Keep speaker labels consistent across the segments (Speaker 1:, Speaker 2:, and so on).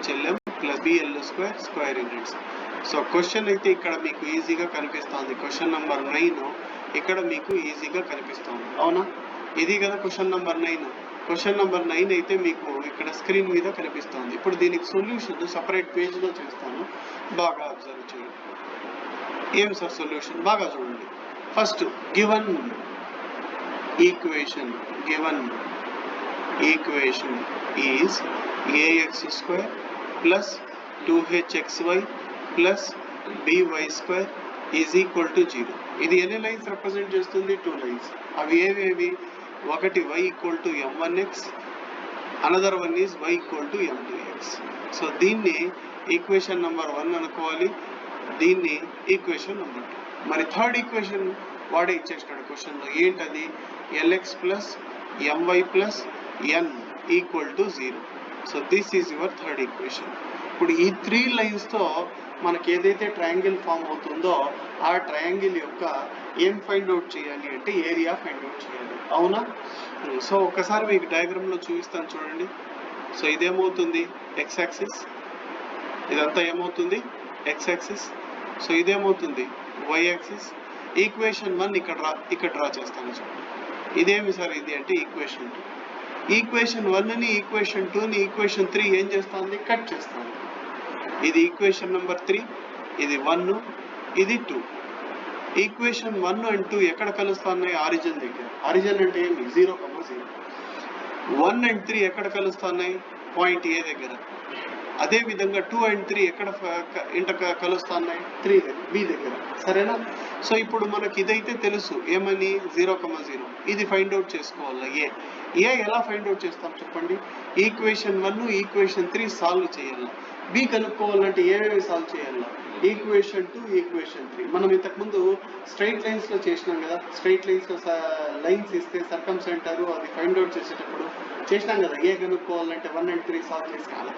Speaker 1: BHLM plus BL² square units. So question అయితే ఇక్కడ మీకు ఈజీగా కనిపిస్తుంది. క్వశ్చన్ నెంబర్ 9 ఇక్కడ మీకు ఈజీగా కనిపిస్తుంది. అవునా? ఇది కదా క్వశ్చన్ నెంబర్ 9. క్వశ్చన్ నెంబర్ 9 అయితే మీకు ఇక్కడ స్క్రీన్ మీద కనిపిస్తుంది. ఇప్పుడు దీనికి సొల్యూషన్ సపరేట్ పేజ్లో చేస్తాను, బాగా అబ్జర్వ్ చేయండి. ఏం సార్ సొల్యూషన్? బాగా చూడండి. First given equation is ax² plus 2hxy plus by² is equal to 0. ఇది ఎన్ని లైన్స్ రిప్రజెంట్ చేస్తుంది? 2 లైన్స్. అవి ఏవేవి? ఒకటి y equal to m1x, another one is y equal to m2x. So దీన్ని ఈక్వేషన్ నెంబర్ 1 అనుకోవాలి, దీన్ని ఈక్వేషన్ నెంబర్ 2. మరి థర్డ్ ఈక్వేషన్ వాడే ఇచ్చేసినాడు క్వశ్చన్లో. ఏంటది? lx plus my plus n equal to 0. So this is your third equation. ఇప్పుడు ఈ 3 లైన్స్తో మనకి ఏదైతే ట్రయాంగిల్ ఫామ్ అవుతుందో ఆ ట్రయాంగిల్ యొక్క ఏం ఫైండ్ అవుట్ చేయాలి అంటే ఏరియా ఫైండ్ అవుట్ చేయాలి. అవునా? సో ఒకసారి మీకు డయాగ్రామ్లో చూపిస్తాను చూడండి. సో ఇదేమవుతుంది? X axis. ఇదంతా ఏమవుతుంది? X axis. సో ఇదేమవుతుంది? Y axis. ఈక్వేషన్ 1 ఇక్కడ డ్రా చేస్తాను చూడండి. ఇదేమి సార్ ఇది అంటే ఈక్వేషన్ 2. ఈక్వేషన్ 1ని ఈక్వేషన్ 2ని ఈక్వేషన్ 3 ఏం చేస్తుంది? కట్ చేస్తాను. ఇది ఈక్వేషన్ నెంబర్ 3, ఇది 1, ఇది 2. ఈక్వేషన్ 1 అండ్ 2 ఎక్కడ కలుస్తున్నాయి? ఆరిజిన్ దగ్గర. ఆరిజిన్ అంటే ఏమి? 0, 0. 1 అండ్ 3 ఎక్కడ కలుస్తున్నాయి? పాయింట్ ఏ దగ్గర. అదే విధంగా 2 అండ్ 3 ఎక్కడ కలుస్తున్నాయి? 3 దగ్గర, బి దగ్గర. సరేనా? సో ఇప్పుడు మనకి ఇదైతే తెలుసు, ఏమని? 0, 0. ఇది ఫైండ్ అవుట్ చేసుకోవాలి. ఏ ఎలా ఫైండ్ అవుట్ చేస్తాం చెప్పండి? ఈక్వేషన్ 1, ఈక్వేషన్ 3 సాల్వ్ చేయాలి. బి కనుక్కోవాలంటే ఏమేమి సాల్వ్ చేయాలి? Equation 2, equation 3. మనం ఇంతకుముందు స్ట్రైట్ లైన్స్లో చేసినాం కదా. స్ట్రైట్ లైన్స్లో లైన్స్ ఇస్తే సర్కమ్ సెంటర్ అది ఫైండ్ అవుట్ చేసేటప్పుడు చేసినాం కదా. ఏ కనుక్కోవాలంటే 1 and 3 సాల్వ్ చేసుకోవాలి.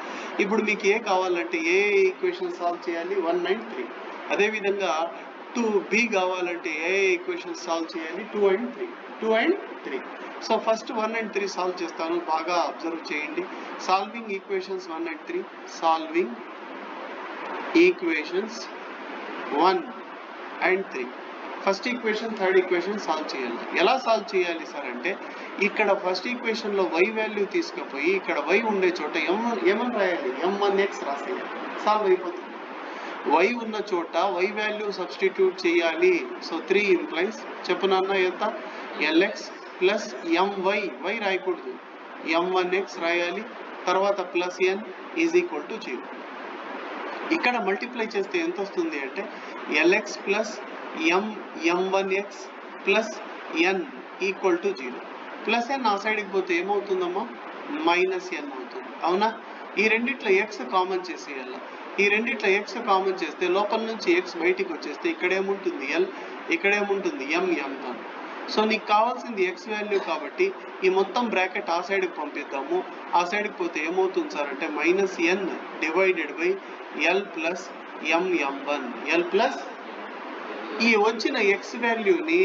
Speaker 1: ఇప్పుడు మీకు ఏ కావాలంటే ఏ ఈక్వేషన్ సాల్వ్ చేయాలి? 1 and 3. అదేవిధంగా 2b కావాలంటే ఏ ఈక్వేషన్ సాల్వ్ చేయాలి? 2 and 3. So first 1 and 3 solve చేస్తాను, బాగా అబ్జర్వ్ చేయండి. Solving equations 1 and 3. Solving equations 1 and 3. First equation, third equation solve చేయాలి. ఎలా సాల్వ్ చేయాలి సార్ అంటే ఇక్కడ ఫస్ట్ ఈక్వేషన్లో y వాల్యూ తీసుకుపోయి ఇక్కడ y ఉండే చోట ఏమని రాయాలి? m1x రాసేయాలి. సాల్వ్ అయిపోతుంది. y ఉన్న చోట y వాల్యూ సబ్స్టిట్యూట్ చేయాలి. సో 3 ఇంప్లైస్ చెప్పు నాన్న ఎంత? lx ప్లస్ my, y రాయకూడదు, m1x రాయాలి. తర్వాత plus n is equal to 0. ఇక్కడ మల్టిప్లై చేస్తే ఎంత వస్తుంది అంటే lx plus m1x plus n equal to 0. Plus n ఆ సైడ్కి పోతే ఏమవుతుందమ్మా? మైనస్ n అవుతుంది. అవునా? ఈ రెండిట్లో x కామన్ చేసేయాలి. ఈ రెండిట్లో x కామన్ చేస్తే లోపల నుంచి x బయటికి వచ్చేస్తే ఇక్కడేముంటుంది? l, ఇక్కడేముంటుంది? m1. సో నీకు కావాల్సింది x వాల్యూ కాబట్టి ఈ మొత్తం బ్రాకెట్ ఆ సైడ్కి పంపిద్దాము. ఆ సైడ్కి పోతే ఏమవుతుంది సార్ అంటే minus n divided by l plus m1. l plus ఈ వచ్చిన x వాల్యూని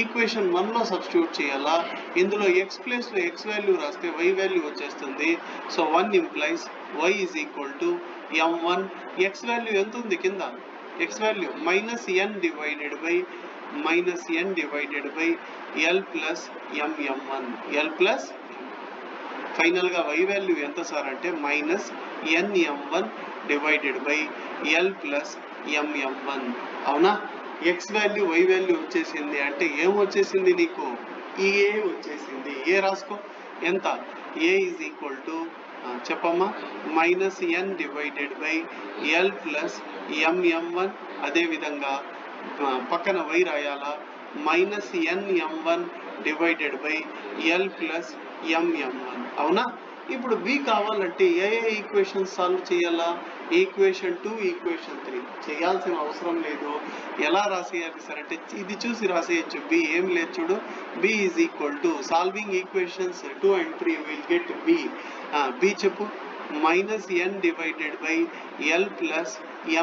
Speaker 1: ఈక్వేషన్ 1లో సబ్స్టిట్యూట్ చేయాలా. ఇందులో x ప్లేస్లో x వాల్యూ రాస్తే y వాల్యూ వచ్చేస్తుంది. So 1 implies y is equal to m1. x value ఎంత ఉంది కింద? x value minus n divided by l plus m1. l plus ఫైనల్గా y వాల్యూ ఎంత సార్ అంటే minus nm1 divided by l plus m1. అవునా? x value y value వచ్చేసింది అంటే ఏం వచ్చేసింది నీకు? ఏ వచ్చేసింది. ఏ రాసుకో. ఎంత? ఏ ఈజ్ ఈక్వల్ టు చెప్పమ్మా minus n divided by l plus m1. అదేవిధంగా పక్కన y రాయాలా? Minus nm1 divided by l plus m1. అవునా? ఇప్పుడు b కావాలంటే ఏ ఈక్వేషన్ సాల్వ్ చేయాలా? ఈక్వేషన్ 2, ఈక్వేషన్ 3 చేయాల్సిన అవసరం లేదు. ఎలా రాసేయాలి సార్ అంటే ఇది చూసి రాసేయచ్చు. b ఏం లేదు చూడు. b is equal to solving equations 2 and 3 will get b. b చెప్పు. Minus n divided by l plus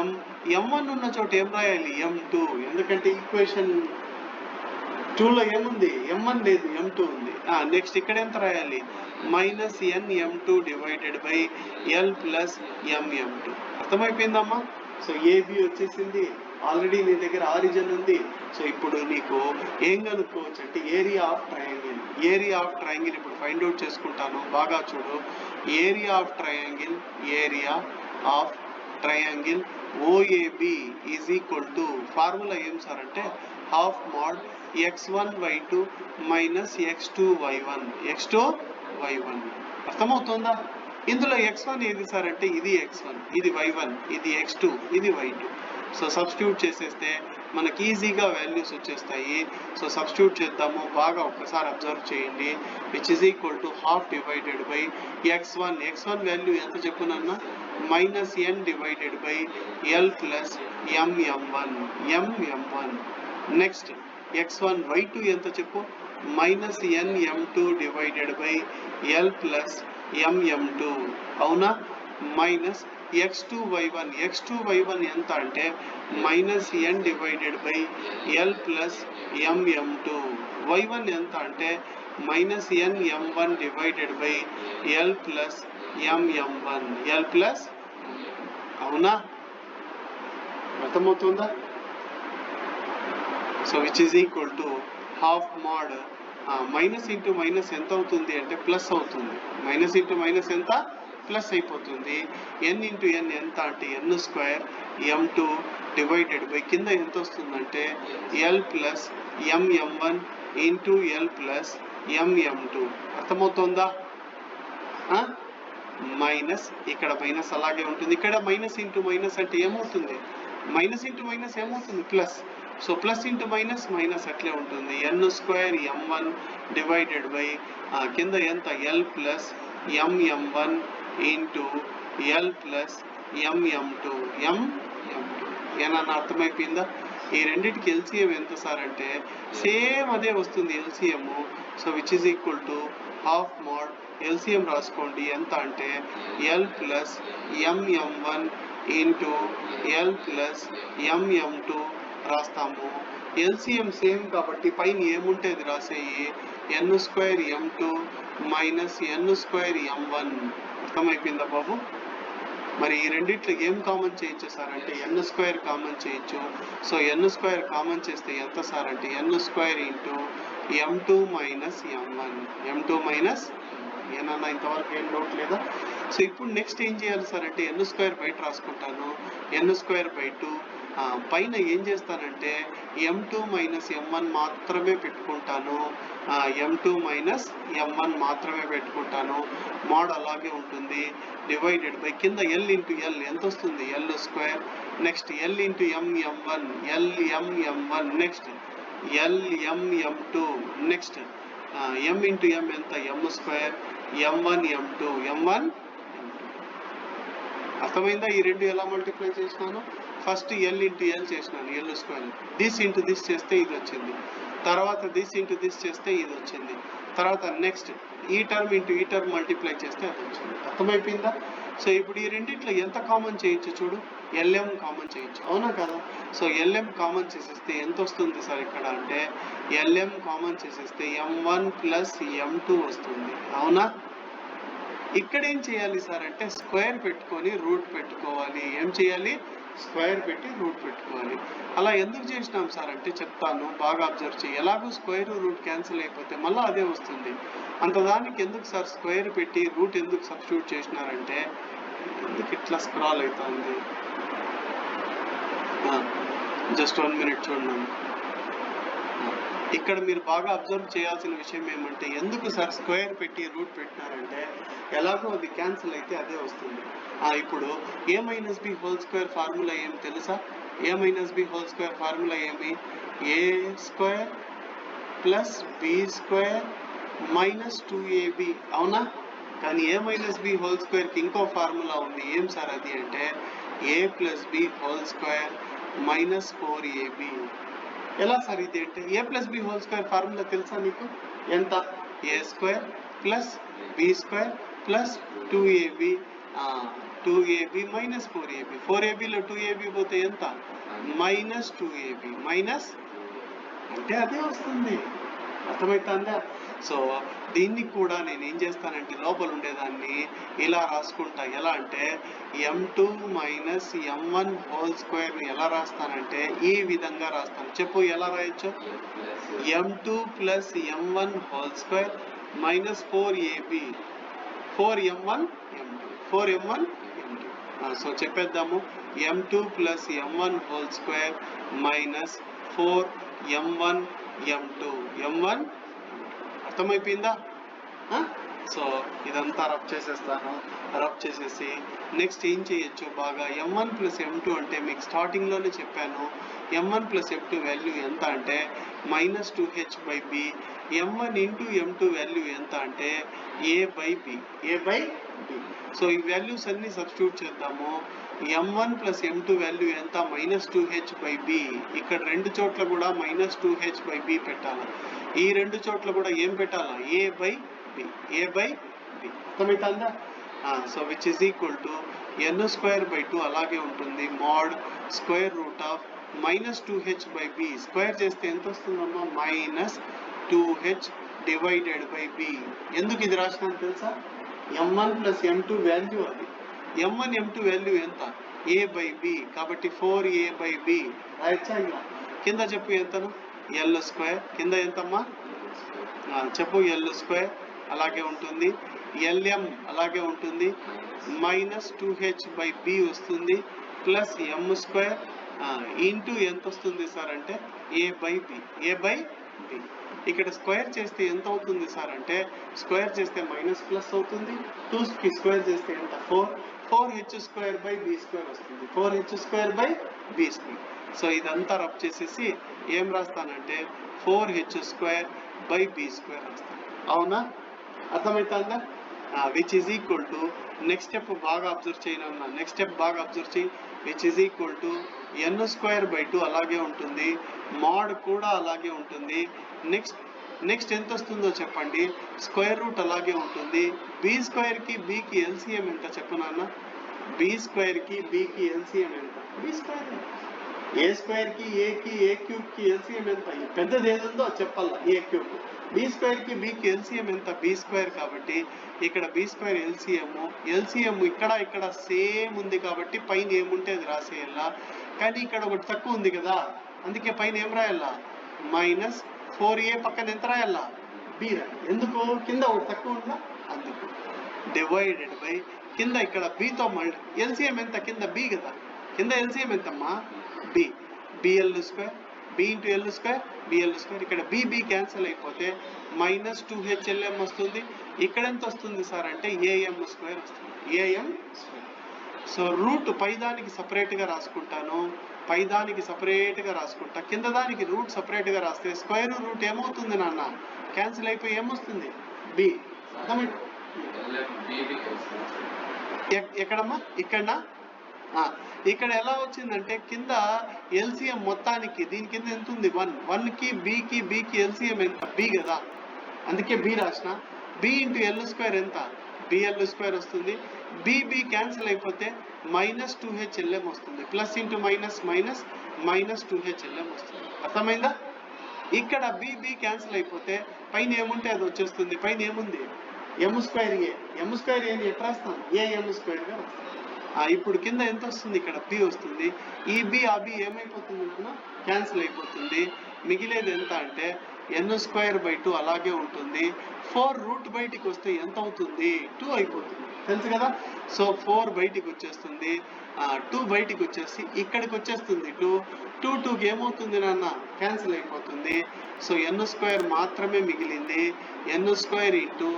Speaker 1: m1 ఉన్న చోట ఏం రాయాలి? m2. ఎందుకంటే ఈక్వేషన్ 2లో ఏముంది m1 లేదు m2 ఉంది. నెక్స్ట్ ఇక్కడ ఎంత రాయాలి minus n m2 divided by l plus m2. అర్థమైపోయిందమ్మా. సో ఏబి వచ్చేసింది, ఆల్రెడీ నీ దగ్గర ఆరిజిన్ ఉంది. సో ఇప్పుడు నీకు ఏం కనుక్కోవచ్చు అంటే area of triangle. Area of triangle ఇప్పుడు ఫైండ్ అవుట్ చేసుకుంటాను, బాగా చూడు. Area of triangle, area of triangle OAB is equal to formula ఏం సార్ అంటే half mod x1y2 minus x2y1 x2y1. అర్థమవుతుందా? ఇందులో x1 ఏది సార్ అంటే ఇది x1, ఇది y1, ఇది x2, ఇది y2. సో సబ్స్టిట్యూట్ చేసేస్తే మనకి ఈజీగా వాల్యూస్ వచ్చేస్తాయి. సో సబ్స్టిట్యూట్ చేద్దాము, బాగా ఒక్కసారి అబ్జర్వ్ చేయండి. Which is equal to half divided by x1. x1 value ఎంత చెప్పునన్నా minus n divided by l plus m1. Next x1 y2 ఎంత చెప్పు minus n m2 divided by l plus m2. అవునా? Minus x2y1 ఎంత అంటే minus n divided by l plus m2. y1 ఎంత అంటే minus n m1 divided by l plus m1. l plus, అవునా? అర్థమవుతుందా? So which is equal to half mod minus into minus ఎంత అవుతుంది అంటే ప్లస్ అవుతుంది. మైనస్ ఇంటూ మైనస్ ఎంత plus అయిపోతుంది. ఎన్ ఇంటూ ఎన్ ఎంత అంటే n square m2 divided by కింద ఎంత వస్తుందంటే l plus m1 into l plus m2. అర్థమవుతుందా? మైనస్, ఇక్కడ మైనస్ అలాగే ఉంటుంది. ఇక్కడ మైనస్ ఇంటూ మైనస్ అంటే ఏమవుతుంది, మైనస్ ఇంటూ మైనస్ ఏమవుతుంది plus. So plus into minus minus అట్లే ఉంటుంది. n square m1 divided by కింద ఎంత l plus m1 into l plus m2. ఏమన్నా అర్థమైపోయిందా? ఈ రెండింటికి ఎల్సిఎం ఎంత సార్ అంటే సేమ్ అదే వస్తుంది LCM. So which is equal to half mod LCM రాసుకోండి ఎంత అంటే l plus m1 into l plus m2 రాస్తాము. ఎల్సిఎం సేమ్ కాబట్టి పైన ఏముంటే అది రాసేయి n square m2 minus n square m1. అర్థమైపోయిందా బాబు? మరి ఈ రెండిట్లో ఏం కామన్ చేయొచ్చు సార్ అంటే n స్క్వేర్ కామన్ చేయొచ్చు. సో n స్క్వేర్ కామన్ చేస్తే ఎంత సార్ అంటే n square into m2 minus m2 minus. ఏమన్నా ఇంతవరకు ఏం డౌట్ లేదా? సో ఇప్పుడు నెక్స్ట్ ఏం చేయాలి సార్ అంటే n స్క్వేర్ బయట రాసుకుంటాను, n స్క్వేర్ బై 2 పైన ఏం చేస్తానంటే m2 మైనస్ m1 మాత్రమే పెట్టుకుంటాను. m2 మైనస్ m1 మాత్రమే పెట్టుకుంటాను. మోడ్ అలాగే ఉంటుంది. డివైడెడ్ బై కింద l ఇంటూ l ఎంత వస్తుంది l square. Next l into m1 m1. Next m2. Next m into m ఎంత m స్క్వేర్ m1 m2. అర్థమైందా? ఈ రెండు ఎలా మల్టిప్లై చేసినాను? ఫస్ట్ l ఇంటూ l చేసినాను l square. This into this చేస్తే ఇది వచ్చింది. తర్వాత దిస్ ఇంటూ దిస్ చేస్తే ఇది వచ్చింది. తర్వాత నెక్స్ట్ ఈ టర్మ్ ఇంటూ ఈ టర్మ్ మల్టిప్లై చేస్తే అది వచ్చింది. అర్థమైపోయిందా? సో ఇప్పుడు ఈ రెండిట్లో ఎంత కామన్ చేయొచ్చు చూడు, lm కామన్ చేయొచ్చు, అవునా కదా? సో lm కామన్ చేసేస్తే ఎంత వస్తుంది సార్ ఇక్కడ అంటే lm కామన్ చేసేస్తే m1 ప్లస్ m2 వస్తుంది, అవునా? ఇక్కడ ఏం చేయాలి సార్ అంటే స్క్వేర్ పెట్టుకొని రూట్ పెట్టుకోవాలి. ఏం చేయాలి? స్క్వేర్ పెట్టి రూట్ పెట్టుకోవాలి. అలా ఎందుకు చేసినాం సార్ అంటే చెప్తాను, బాగా అబ్జర్వ్ చేయి. ఎలాగో స్క్వేర్ రూట్ క్యాన్సిల్ అయిపోతే మళ్ళీ అదే వస్తుంది. అంతదానికి ఎందుకు సార్ స్క్వేర్ పెట్టి రూట్ ఎందుకు సబ్స్టిట్యూట్ చేసినారంటే ఎందుకు ఇట్లా స్క్రాల్ అవుతుంది? జస్ట్ 1 మినిట్ చూడండి. ఇక్కడ మీరు బాగా అబ్జర్వ్ చేయాల్సిన విషయం ఏమంటే ఎందుకు సార్ స్క్వేర్ పెట్టి రూట్ పెట్టినారంటే ఎలాగో అది క్యాన్సిల్ అయితే అదే వస్తుంది. ఇప్పుడు a minus b whole square formula ఏమి తెలుసా? a minus b whole square formula ఏమి? a square plus b square minus 2ab, అవునా? కానీ a మైనస్ బి హోల్ స్క్వేర్కి ఇంకో ఫార్ములా ఉంది. ఏం సార్ అది అంటే a plus b whole square minus 4ab. ఎలా సార్ ఇది అంటే a plus b whole square formula తెలుసా నీకు? ఎంత? a square plus b square plus 2ab minus 4ab. 4abలో 2ab పోతే ఎంత? Minus 2ab. మైనస్ అంటే అదే వస్తుంది. అర్థమవుతుందా? సో దీన్ని కూడా నేను ఏం చేస్తానంటే లోపల ఉండేదాన్ని ఇలా రాసుకుంటా. ఎలా అంటే m2 మైనస్ m1 హోల్ స్క్వేర్ని ఎలా రాస్తానంటే ఈ విధంగా రాస్తాను. చెప్పు ఎలా రాయొచ్చు? m2 plus m1 whole square minus 4ab 4m1 m2 4m1 m2. సో చెప్పేద్దాము. m2 plus m1 whole square minus 4m1 m2 m1. అర్థమైపోయిందా? సో ఇదంతా రబ్ చేసేస్తాను. రబ్ చేసేసి నెక్స్ట్ ఏం చేయొచ్చు బాగా, m1 ప్లస్ m2 అంటే మీకు స్టార్టింగ్లోనే చెప్పాను. m1 ప్లస్ m2 వాల్యూ ఎంత అంటే minus 2h by b. m1 into m2 value ఎంత అంటే a బై బి. సో ఈ వాల్యూస్ అన్ని సబ్స్టిట్యూట్ చేద్దాము. m1 ప్లస్ m2 వాల్యూ ఎంత? Minus 2h by b. ఇక్కడ రెండు చోట్ల కూడా మైనస్ 2h బై బి పెట్టాలి. ఈ రెండు చోట్ల కూడా ఏం పెట్టాలా? a by B. అర్థమవుతుందా? So which is equal to n square by 2 అలాగే ఉంటుంది. Mod square root of minus 2h by B. Square చేస్తే ఎంత వస్తుందమ్మా? Minus 2h divided by B. ఎందుకు ఇది రాసినాను తెలుసా? m1 ప్లస్ m2 వాల్యూ అది. m1 m2 వాల్యూ ఎంత? a by b. కాబట్టి 4a బై బి రాయచ్చా? ఇలా కింద చెప్పు ఎంతను? l square. కింద ఎంతమ్మా? చెప్పు. l స్క్వేర్ అలాగే ఉంటుంది. lm అలాగే ఉంటుంది. మైనస్ 2h బై బి వస్తుంది. ప్లస్ m స్క్వేర్ ఇంటూ ఎంత వస్తుంది సార్ అంటే a బై బి. ఇక్కడ స్క్వేర్ చేస్తే ఎంత అవుతుంది సార్ అంటే స్క్వేర్ చేస్తే మైనస్ ప్లస్ అవుతుంది. 2కి స్క్వేర్ చేస్తే ఎంత? 4h square by B square వస్తుంది. 4h square by B square. So ఇదంతా రబ్ చేసేసి ఏం రాస్తానంటే 4h square by B square రాస్తాను. అవునా? అర్థమవుతుందా? Which is equal to next step బాగా అబ్జర్వ్ చేయనన్నా. నెక్స్ట్ స్టెప్ బాగా అబ్జర్వ్ చేయి. Which is equal to n square by 2 అలాగే ఉంటుంది. మోడ్ కూడా అలాగే ఉంటుంది. నెక్స్ట్ ఎంత వస్తుందో చెప్పండి. స్క్వేర్ రూట్ అలాగే ఉంటుంది. బి స్క్వేర్కి బీకి ఎల్సిఎం ఎంత చెప్పు నాన్న? బి స్క్వేర్కి బీకి ఎల్సిఎం ఎంత? B square. ఏ స్క్వేర్కి ఏకి ఏ క్యూబ్కి ఎల్సిఎం ఎంత? పెద్దది ఏదుందో చెప్పాలా? ఏ క్యూబ్. బి స్క్వేర్కి బీకి ఎల్సిఎం ఎంత? B square. కాబట్టి ఇక్కడ బి స్క్వేర్ ఎల్సిఎం ఇక్కడ సేమ్ ఉంది కాబట్టి పైన ఏముంటే అది రాసేయాలా. కానీ ఇక్కడ ఒకటి తక్కువ ఉంది కదా, అందుకే పైన ఏం రాయాలా? మైనస్ 4a పక్కన ఎంత రాయాలా? బి రాయాలి. ఎందుకు? కింద ఒకటి తక్కువ ఉందా, అందుకు. డివైడెడ్ బై కింద ఇక్కడ బితో మళ్ళీ ఎల్సిఎం ఎంత? కింద బి కదా, కింద ఎల్సిఎం ఎంతమ్మా? B. Bl square. B into l square bl square. ఇక్కడ బి క్యాన్సిల్ అయిపోతే మైనస్ 2hLm వస్తుంది. ఇక్కడ ఎంత వస్తుంది సార్ అంటే am స్క్వేర్ వస్తుంది. am square. సో రూట్ పైదానికి సపరేట్గా రాసుకుంటాను, పైదానికి సపరేట్గా రాసుకుంటా, కింద దానికి రూట్ సపరేట్గా రాస్తే స్క్వేర్ రూట్ ఏమవుతుంది నాన్న? క్యాన్సిల్ అయిపోయి ఏమొస్తుంది? బి. అర్థమైంది? ఎక్కడమ్మా? ఇక్కడనా? ఇక్కడ ఎలా వచ్చిందంటే కింద ఎల్సిఎం మొత్తానికి దీని కింద ఎంత ఉంది? 1కి బీకి ఎల్సిఎం ఎంత? బి కదా, అందుకే బి రాసిన. బి ఇంటూ ఎల్ స్క్వేర్ ఎంత? బిఎల్ స్క్వేర్ వస్తుంది. బి క్యాన్సిల్ అయిపోతే మైనస్ 2hLm వస్తుంది. ప్లస్ ఇంటూ మైనస్ 2hLm వస్తుంది. అర్థమైందా? ఇక్కడ బి క్యాన్సిల్ అయిపోతే పైన ఏముంటే అది వచ్చేస్తుంది. పైన ఏముంది? ఎం స్క్వేర్ ఏ. ఎం స్క్వేర్ ఏని ఎట్లా రాస్తాను? am స్క్వేర్గా రాస్తాను. ఇప్పుడు కింద ఎంత వస్తుంది? ఇక్కడ బి వస్తుంది. ఈ బి ఆ బి ఏమైపోతుంది నాన్న? క్యాన్సిల్ అయిపోతుంది. మిగిలేది ఎంత అంటే n స్క్వేర్ బై 2 అలాగే ఉంటుంది. 4 రూట్ బయటికి వస్తే ఎంత అవుతుంది? 2 అయిపోతుంది. తెలుసు కదా? సో 4 బయటికి వచ్చేస్తుంది. 2 బయటికి వచ్చేసి ఇక్కడికి వచ్చేస్తుంది. 2కి ఏమవుతుంది నాన్న? క్యాన్సిల్ అయిపోతుంది. సో n స్క్వేర్ మాత్రమే మిగిలింది. n square into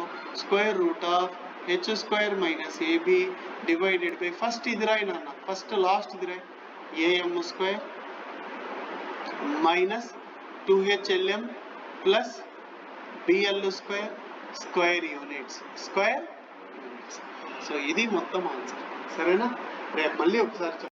Speaker 1: square root of h square minus ab divided by first ఇది రాయి నాన్న, ఫస్ట్ లాస్ట్ ఇది రాయి. am square minus 2hLm plus BL square units. So ఇది మొత్తం ఆన్సర్. సరేనా? రేపు మళ్ళీ ఒకసారి